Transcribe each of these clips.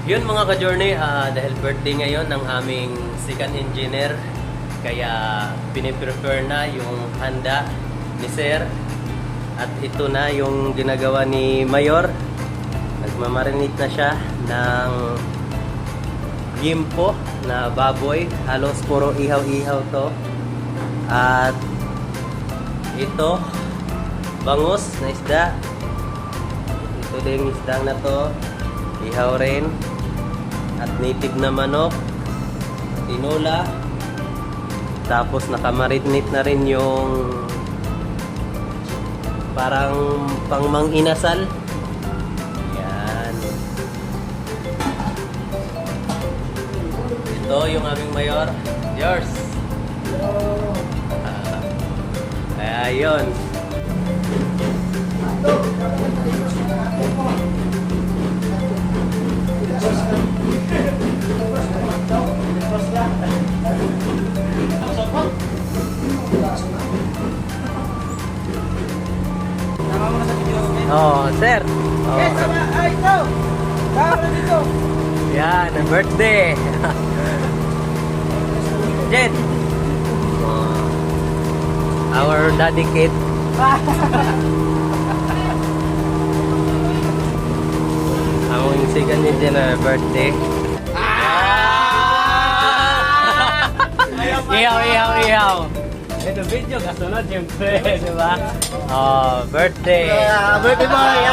Yun mga ka-journey, dahil birthday ngayon ng aming second engineer, kaya piniprepare na yung handa ni Sir. At ito na yung ginagawa ni Mayor. Nagmamarinate na siya ng gimpo na baboy. Halos puro ihaw-ihaw to. At ito, bangus na isda. Ito din isdang na to. Ihaw rin. At native na manok. Tinola. Tapos nakamarinate na rin yung parang pangmang inasal. Yan. Ito yung aming Mayor. Yours. Kaya yun. Oh, Sir. Oh. Yes, ay, ito! Tama dito! Yan, ang birthday. Jet. Our daddy kid. Ang second engineer birthday. Ihaw. Ito video, kasunod siyempre, di ba? Oh, birthday. Birthday boy!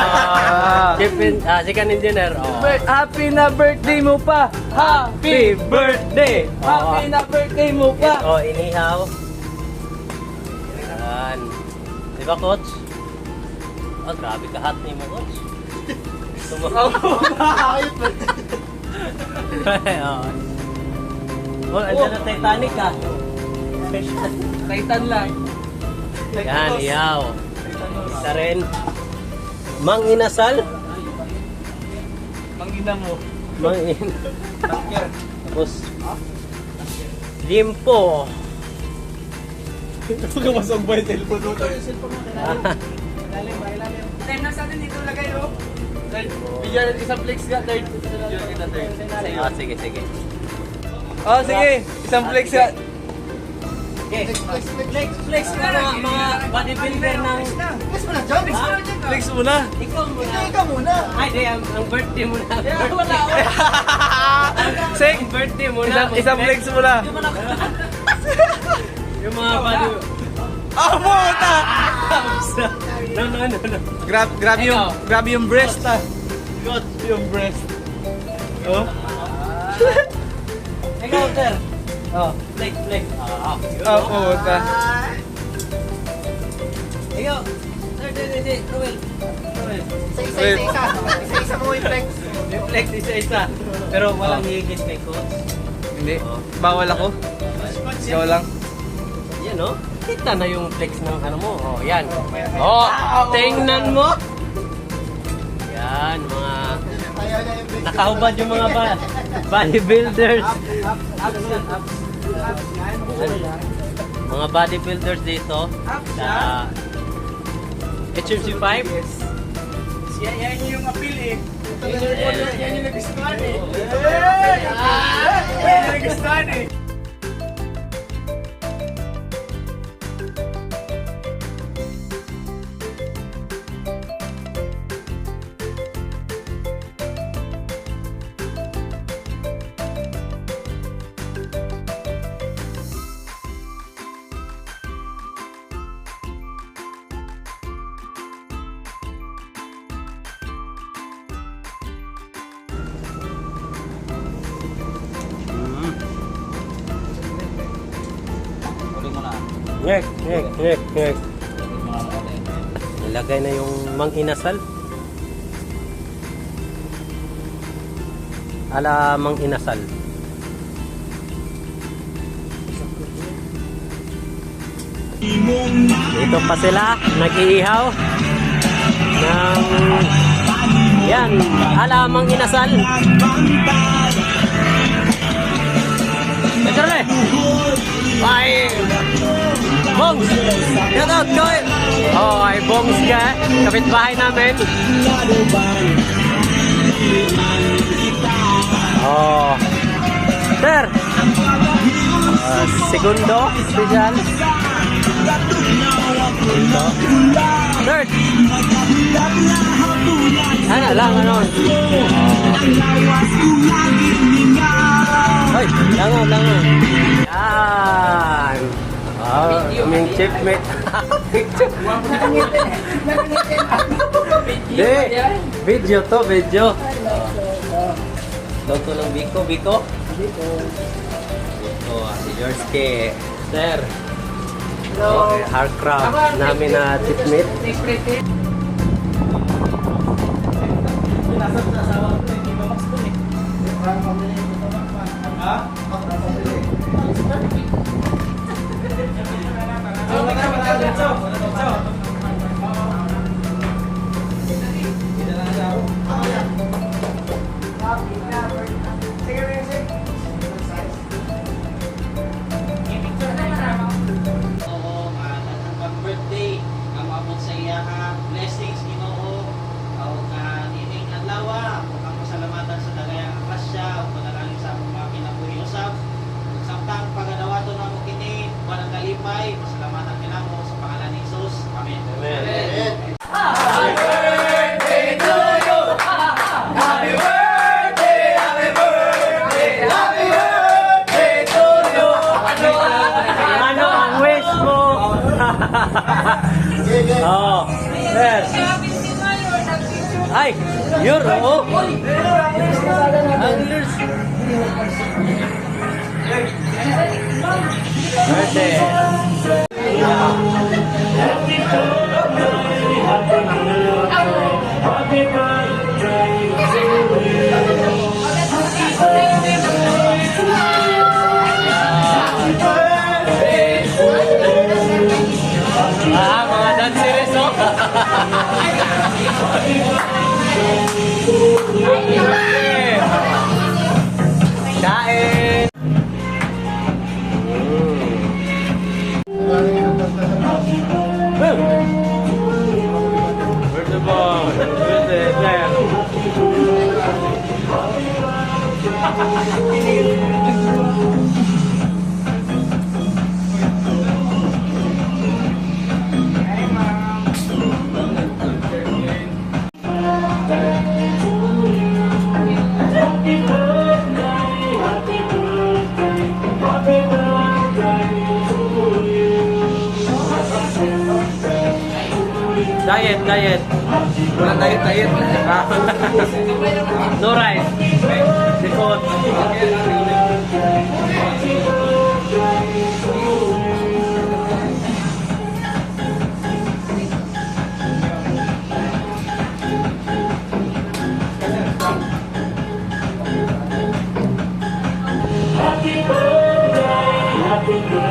Second engineer. Oh. Happy na birthday mo pa! Happy birthday! Happy na birthday mo pa! Oh, inihaw. Yan. Di ba, Coach? Oh, grabe ka hot ni mo, Coach. Oh, andyan na Titanic, ah. Titan lang. Yan, ihaw. Isa rin. Mang inasal. Mangina mo. Tapos, limpo. Ito ka masong ba yung cellphone mo? Time na sa atin dito lagay, no? Bigyan natin isang flex ka, third. Oh, sige. Oh, sige. Isang flex ka. Okay. Flex ka mga bodybuilder ng... Flex muna. Ikaw muna. Ay, di, ang birthday muna. Sing. Ang birthday muna. Isang flex muna. Yung mga body... Oh, puta! No. Grab yung breast, ah. God, yung breast. Oh? Ikaw, sir. Oh. Flex. Oh, puta. Ikaw. Sir, Ruel. Isa mo yung flex. Yung flex, isa. Pero walang higit kay coach. Hindi. Bawal ako. Ikaw lang. Yan, no? Kita na yung flex ng ano mo. Oh, yan. Oh, tingnan mo. Yan, mga... Nakahubad yung mga bodybuilders. Mga bodybuilders dito sa HMC5. Yan yung appeal, eh. Yan yung nagustuhan, eh. Yan yung nagustuhan, eh. Ngek. Nilagay na yung mang inasal. Ala mang inasal. Dito pa sila, nag-iihaw ng yan, ala mang inasal. Ito Bye! Bongs! Shout out, Joy! Oh, ay Bongs ka. Kapitbahay namin. sir. Segundo, special. Ito. Third. Ano lang, ano? Ay, langon, langon. Yan. Aming chipmate. Di, video to, video. Loto ng Biko, Biko. Biko, yours kay Sir. Okay, Heartcraft namin na chipmate. Oo, pag-birthday, ang maabot sa iya ha, blessings Ginoo. O nining adlaw, ang pasalamatan sa dagayang grasya, o panalangin sa among mga kinabuhi usab. Ug samtang pagadawato namo kini, walang kalipay, pasalamatan kinamo sa pangalan ni Jesus. Amen. Amen. Ano ang wish mo? Oh, yes. Ay, yun, oo. Anglers. Birthday. Mga danceres, no? Kain! Birthday boy! Birthday, Sir! Diet, diet. Walang diet. No rice. Default. Happy birthday